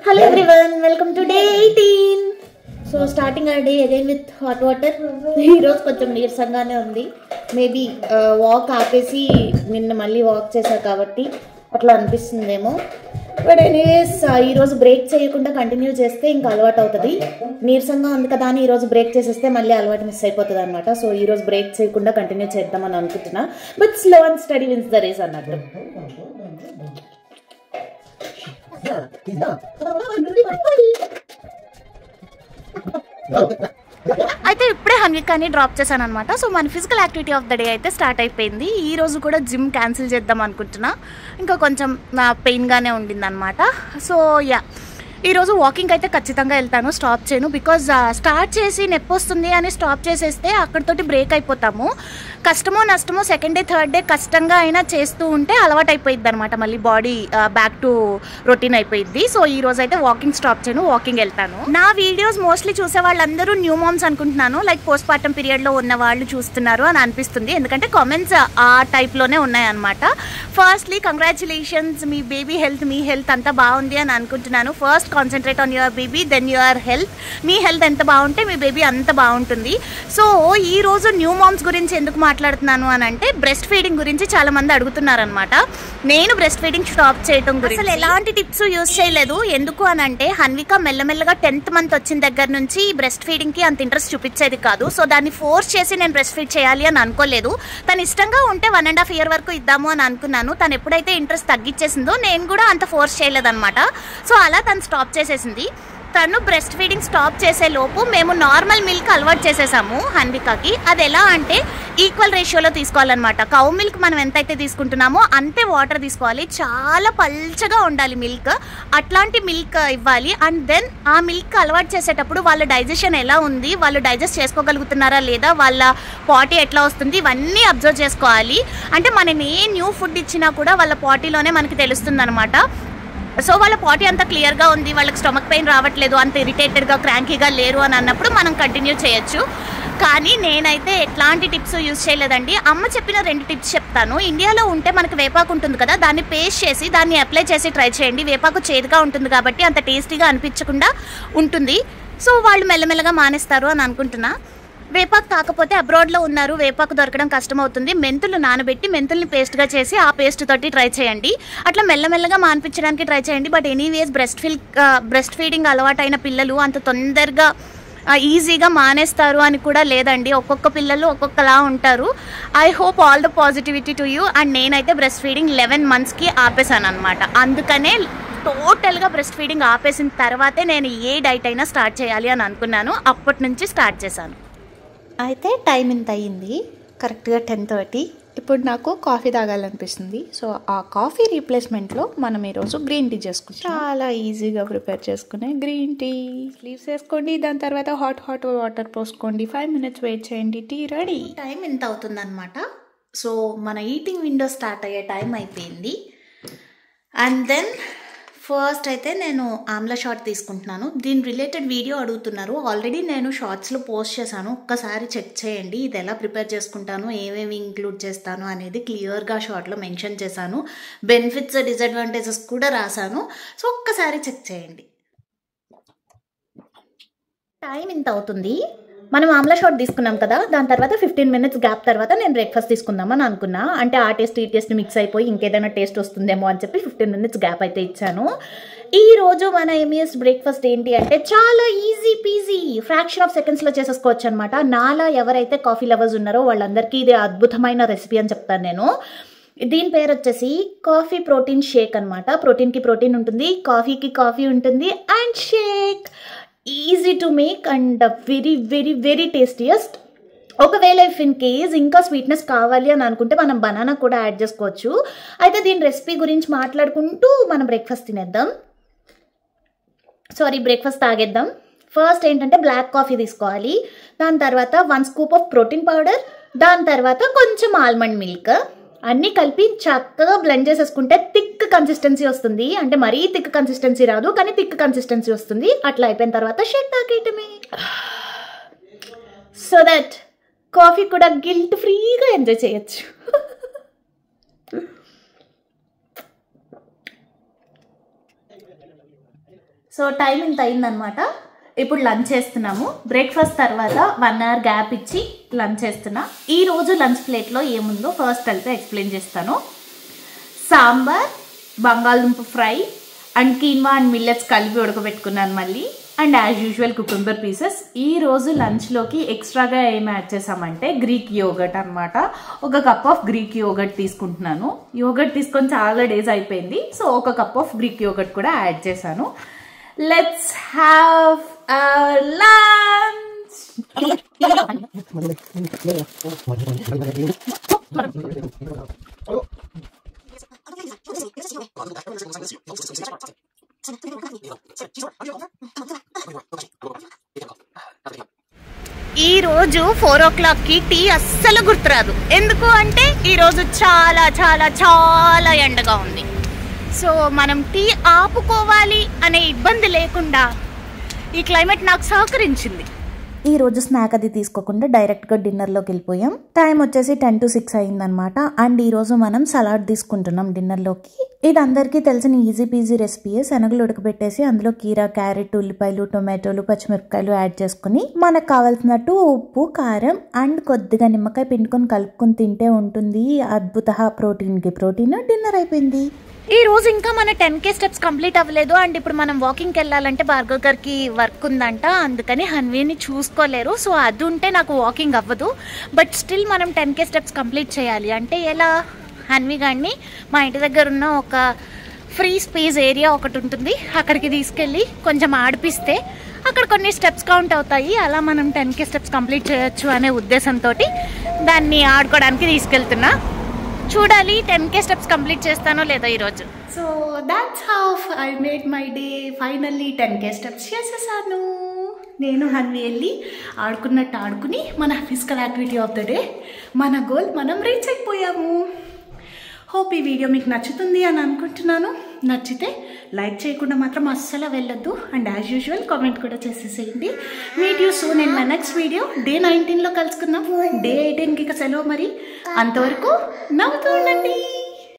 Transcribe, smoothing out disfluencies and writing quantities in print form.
Hello everyone, welcome to day 18. So starting our day again with hot water. ఈ రోజు కొంచెం నీరసంగానే ఉంది. Maybe walk ఆపేసి నిన్న మళ్ళీ వాక్ చేశా కాబట్టి అట్లా అనిపిస్తుందేమో. బట్ ఎనీవేస్ ఈ రోజు బ్రేక్ చేయకుండా కంటిన్యూ చేస్తే ఇంకా అలవాటు అవుతుంది. నీరసంగా ఉంది కదా అని ఈ రోజు బ్రేక్ చేసేస్తే మళ్ళీ అలవాటు మిస్ అయిపోతుంది అనమాట. సో ఈ రోజు బ్రేక్ చేయకుండా కంటిన్యూ చేద్దామని అనుకుంటున్నా. But slow and steady wins the race అన్నట్టు. అయితే ఇప్పుడే హన్వికాని డ్రాప్ చేశాను అనమాట. సో మన physical activity of the day అయితే స్టార్ట్ అయిపోయింది. ఈ రోజు కూడా జిమ్ క్యాన్సిల్ చేద్దాం అనుకుంటున్నా. ఇంకా కొంచెం నా పెయిన్గానే ఉండింది అనమాట. సో యా, ఈరోజు వాకింగ్ అయితే ఖచ్చితంగా వెళ్తాను, స్టాప్ చేయను. బికాజ్ స్టార్ట్ చేసి నొప్పి వస్తుంది అని స్టాప్ చేసేస్తే అక్కడితోటి బ్రేక్ అయిపోతాము. కష్టమో నష్టమో సెకండ్ డే థర్డ్ డే కష్టంగా అయినా చేస్తూ ఉంటే అలవాటు అయిపోయింది అనమాట. మళ్ళీ బాడీ బ్యాక్ టు రొటీన్ అయిపోయింది. సో ఈ రోజు అయితే వాకింగ్ స్టాప్ చేయను, వాకింగ్ వెళ్తాను. నా వీడియోస్ మోస్ట్లీ చూసే వాళ్ళందరూ న్యూ మామ్స్ అనుకుంటున్నాను. లైక్ పోస్ట్ పార్టమ్ పీరియడ్లో ఉన్న వాళ్ళు చూస్తున్నారు అని అనిపిస్తుంది, ఎందుకంటే కామెంట్స్ ఆ టైప్లోనే ఉన్నాయన్నమాట. ఫస్ట్లీ కంగ్రాచులేషన్స్, మీ బేబీ హెల్త్ మీ హెల్త్ అంతా బాగుంది అని అనుకుంటున్నాను. First concentrate on your baby, then your health. మీ హెల్త్ ఎంత బాగుంటే మీ బేబీ అంత బాగుంటుంది. సో ఈ రోజు న్యూ మామ్స్ గురించి ఎందుకు మాట్లాడుతున్నాను అని అంటే, బ్రెస్ట్ ఫీడింగ్ గురించి చాలా మంది అడుగుతున్నారనమాట. నేను బ్రెస్ట్ ఫీడింగ్ స్టాప్ చేయడం గురించి అసలు ఎలాంటి టిప్స్ యూజ్ చేయలేదు. ఎందుకు అని అంటే, హన్విక మెల్లమెల్లగా 10th మంత్ వచ్చిన దగ్గర నుంచి బ్రెస్ట్ ఫీడింగ్ కి అంత ఇంట్రెస్ట్ చూపించేది కాదు. సో దాన్ని ఫోర్స్ చేసి నేను బ్రెస్ట్ ఫీడ్ చేయాలి అని అనుకోలేదు. తను ఇష్టంగా ఉంటే 1.5 year వరకు ఇద్దాము అని అనుకున్నాను. తను ఎప్పుడైతే ఇంట్రెస్ట్ తగ్గించేసిందో నేను కూడా అంత ఫోర్స్ చేయలేదన్నమాట. సో అలా తను స్టాప్ చేసేసింది. తను బ్రెస్ట్ ఫీడింగ్ స్టాప్ చేసే లోపు మేము నార్మల్ మిల్క్ అలవాటు చేసేసాము హన్వికకి. అది ఎలా అంటే ఈక్వల్ రేషియోలో తీసుకోవాలన్నమాట. కౌ మిల్క్ మనం ఎంతైతే తీసుకుంటున్నామో అంతే వాటర్ తీసుకోవాలి. చాలా పల్చగా ఉండాలి మిల్క్, అట్లాంటి మిల్క్ ఇవ్వాలి. అండ్ దెన్ ఆ మిల్క్ అలవాటు చేసేటప్పుడు వాళ్ళ డైజెషన్ ఎలా ఉంది, వాళ్ళు డైజెస్ట్ చేసుకోగలుగుతున్నారా లేదా, వాళ్ళ పాటీ ఎట్లా వస్తుంది, ఇవన్నీ అబ్జర్వ్ చేసుకోవాలి. అంటే మనం ఏ న్యూ ఫుడ్ ఇచ్చినా కూడా వాళ్ళ పాటీలోనే మనకి తెలుస్తుంది అనమాట. సో వాళ్ళ పాటీ అంతా క్లియర్గా ఉంది, వాళ్ళకి స్టమక్ పెయిన్ రావట్లేదు, అంత ఇరిటేటెడ్గా క్రాంకీగా లేరు అని అన్నప్పుడు మనం కంటిన్యూ చేయొచ్చు. కానీ నేనైతే ఎట్లాంటి టిప్స్ యూజ్ చేయలేదండి. అమ్మ చెప్పిన 2 టిప్స్ చెప్తాను. ఇండియాలో ఉంటే మనకి వేపాకు ఉంటుంది కదా, దాన్ని పేస్ట్ చేసి దాన్ని అప్లై చేసి ట్రై చేయండి. వేపాకు చేదుగా ఉంటుంది కాబట్టి అంత టేస్టీగా అనిపించకుండా ఉంటుంది. సో వాళ్ళు మెల్లమెల్లగా మానేస్తారు అని అనుకుంటున్నా. వేపాకు కాకపోతే అబ్రాడ్లో ఉన్నారు, వేపాకు దొరకడం కష్టమవుతుంది. మెంతులు నానబెట్టి మెంతుల్ని పేస్ట్గా చేసి ఆ పేస్ట్ తోటి ట్రై చేయండి. అట్లా మెల్లమెల్లగా మానిపించడానికి ట్రై చేయండి. బట్ ఎనీవేస్ బ్రెస్ట్ ఫీడింగ్ అలవాటైన పిల్లలు అంత తొందరగా ఈజీగా మానేస్తారు అని కూడా లేదండి. ఒక్కొక్క పిల్లలు ఒక్కొక్కలా ఉంటారు. I hope all the positivity to you. And నేనైతే బ్రెస్ట్ ఫీడింగ్ 11 monthsకి ఆపేసాను అనమాట. అందుకనే టోటల్గా బ్రెస్ట్ ఫీడింగ్ ఆపేసిన తర్వాతే నేను ఏ డైట్ అయినా స్టార్ట్ చేయాలి అని అనుకున్నాను. అప్పటి నుంచి స్టార్ట్ చేశాను. అయితే టైం ఇంత అయ్యింది, కరెక్ట్గా 10:30. ఇప్పుడు నాకు కాఫీ తాగాలనిపిస్తుంది. సో ఆ కాఫీ రీప్లేస్మెంట్లో మనం ఈరోజు గ్రీన్ టీ చేసుకుంటాం. చాలా ఈజీగా ప్రిపేర్ చేసుకునే గ్రీన్ టీ. లీవ్స్ వేసుకోండి, దాని తర్వాత హాట్ వాటర్ పోసుకోండి, 5 minutes వెయిట్ చేయండి, టీ రెడీ. టైం ఎంత అవుతుందన్నమాట. సో మన ఈటింగ్ విండో స్టార్ట్ అయ్యే టైం అయిపోయింది. అండ్ దెన్ ఫస్ట్ అయితే నేను ఆమ్లా షాట్ తీసుకుంటున్నాను. దీని రిలేటెడ్ వీడియో అడుగుతున్నారు. ఆల్రెడీ నేను షార్ట్స్లో పోస్ట్ చేశాను, ఒక్కసారి చెక్ చేయండి. ఇది ఎలా ప్రిపేర్ చేసుకుంటాను, ఏమేమి ఇంక్లూడ్ చేస్తాను అనేది క్లియర్గా షార్ట్లో మెన్షన్ చేశాను. బెనిఫిట్స్ డిసడ్వాంటేజెస్ కూడా రాశాను. సో ఒక్కసారి చెక్ చేయండి. టైం ఇంత అవుతుంది. మనం ఆమ్లా షాట్ తీసుకున్నాం కదా, దాని తర్వాత 15 minutes గ్యాప్ తర్వాత నేను బ్రేక్ఫాస్ట్ తీసుకుందామని అనుకున్నా. అంటే ఆ టేస్ట్ ఈ టేస్ట్ మిక్స్ అయిపోయి ఇంకేదైనా టేస్ట్ వస్తుందేమో అని చెప్పి 15 minutes గ్యాప్ అయితే ఇచ్చాను. ఈ రోజు మన ఎంఈఎస్ బ్రేక్ఫాస్ట్ ఏంటి అంటే చాలా ఈజీ పీజీ, ఫ్రాక్షన్ ఆఫ్ సెకండ్స్లో చేసేసుకోవచ్చు అనమాట. నాలా ఎవరైతే కాఫీ లవర్స్ ఉన్నారో వాళ్ళందరికీ ఇది అద్భుతమైన రెసిపీ అని చెప్తాను నేను. దీని పేరు వచ్చేసి కాఫీ ప్రోటీన్ షేక్ అనమాట. ప్రోటీన్కి ప్రోటీన్ ఉంటుంది, కాఫీకి కాఫీ ఉంటుంది, and shake easy to make and very very very tastiest. ఒకవేళ ఇఫ్ ఇన్ కేస్ ఇంకా స్వీట్నెస్ కావాలి అని అనుకుంటే మనం బనానా కూడా యాడ్ చేసుకోవచ్చు. అయితే దీని రెసిపీ గురించి మాట్లాడుకుంటూ మనం బ్రేక్ఫాస్ట్ తాగేద్దాం. ఫస్ట్ ఏంటంటే బ్లాక్ కాఫీ తీసుకోవాలి, దాని తర్వాత 1 scoop ఆఫ్ ప్రోటీన్ పౌడర్, దాని తర్వాత కొంచెం ఆల్మండ్ మిల్క్ అన్నీ కలిపి చక్కగా బ్లెండ్ చేసేసుకుంటే థిక్ కన్సిస్టెన్సీ వస్తుంది. అంటే మరీ థిక్ కన్సిస్టెన్సీ రాదు, కానీ థిక్ కన్సిస్టెన్సీ వస్తుంది. అట్లా అయిపోయిన తర్వాత షేక్ తాగేయటమే. సో దట్ కాఫీ కూడా గిల్ట్ ఫ్రీగా ఎంజాయ్ చేయొచ్చు. సో టైం ఇంత అయిందనమాట. ఇప్పుడు లంచ్ చేస్తున్నాము. బ్రేక్ఫాస్ట్ తర్వాత 1 అవర్ గ్యాప్ ఇచ్చి లంచ్ చేస్తున్నా. ఈరోజు లంచ్ ప్లేట్లో ఏముందో ఫస్ట్ అయితే ఎక్స్ప్లెయిన్ చేస్తాను. సాంబార్, బంగాళదుంప fry and quinoa and millets కలిపి ఉడకబెట్టుకున్నాను మళ్ళీ. And as usual cucumber pieces. ఈరోజు లంచ్లోకి ఎక్స్ట్రాగా ఏం యాడ్ చేసామంటే గ్రీక్ యోగర్ట్ అనమాట. ఒక కప్ ఆఫ్ గ్రీక్ యోగర్ట్ తీసుకుంటున్నాను. యోగర్ట్ తీసుకొని చాలా డేస్ అయిపోయింది. సో ఒక కప్ ఆఫ్ గ్రీక్ యోగర్ట్ కూడా యాడ్ చేశాను. Let's have our lunch. ఈ రోజు 4 o'clockకి టీ అస్సలు గుర్తురాదు. ఎందుకు అంటే ఈరోజు చాలా చాలా చాలా ఎండగా ఉంది. సో మనం టీ ఆపుకోవాలి అనే ఇబ్బంది లేకుండా ఈ క్లైమేట్ నాకు సహకరించింది. ఈ రోజు స్నాక్ అది తీసుకోకుండా డైరెక్ట్గా డిన్నర్లోకి వెళ్ళిపోయాం. టైం వచ్చేసి 10 to 6 అయిందనమాట. అండ్ ఈరోజు మనం సలాడ్ తీసుకుంటున్నాం డిన్నర్లోకి. ఇది అందరికీ తెలిసిన ఈజీ పీజీ రెసిపీయే. శనగలు ఉడకబెట్టేసి అందులో కీరా, క్యారెట్, ఉల్లిపాయలు, టొమాటోలు, పచ్చిమిరపకాయలు యాడ్ చేసుకుని మనకు కావాల్సినట్టు ఉప్పు, కారం అండ్ కొద్దిగా నిమ్మకాయ పిండుకొని కలుపుకొని తింటే ఉంటుంది అద్భుత. ప్రోటీన్ డిన్నర్ అయిపోయింది. ఈ రోజు ఇంకా మన 10K స్టెప్స్ కంప్లీట్ అవ్వలేదు. అండ్ ఇప్పుడు మనం వాకింగ్కి వెళ్ళాలంటే భార్గవ్ గారికి వర్క్ ఉందంట, అందుకని హన్వీని చూసుకోలేరు. సో అది ఉంటే నాకు వాకింగ్ అవ్వదు. బట్ స్టిల్ మనం 10K స్టెప్స్ కంప్లీట్ చేయాలి. అంటే ఎలా? హన్వీ గారిని మా ఇంటి దగ్గర ఉన్న ఒక ఫ్రీ స్పేస్ ఏరియా ఒకటి ఉంటుంది, అక్కడికి తీసుకెళ్ళి కొంచెం ఆడిపిస్తే అక్కడ కొన్ని స్టెప్స్ కౌంట్ అవుతాయి. అలా మనం 10K స్టెప్స్ కంప్లీట్ చేయొచ్చు అనే ఉద్దేశంతో దాన్ని ఆడుకోవడానికి తీసుకెళ్తున్నా. చూడాలి 10K స్టెప్స్ కంప్లీట్ చేస్తానో లేదో ఈరోజు. So that's how I made my day. Finally 10K steps చేసేసాను. నేను హన్వీ వెళ్ళి ఆడుకున్నట్టు ఆడుకుని మన physical activity of the day, మన గోల్ మనం రీచ్ అయిపోయాము. హోప్ ఈ వీడియో మీకు నచ్చుతుంది అని అనుకుంటున్నాను. నచ్చితే లైక్ చేయకుండా మాత్రం అస్సలు వెళ్ళొద్దు. అండ్ యాజ్ యూజువల్ కామెంట్ కూడా చేసేసేయండి. Meet you soon in my next video. Day 19లో కలుసుకుందాం. డే 18కి సెలవు మరి. అంతవరకు నవ్వుతూ ఉండండి.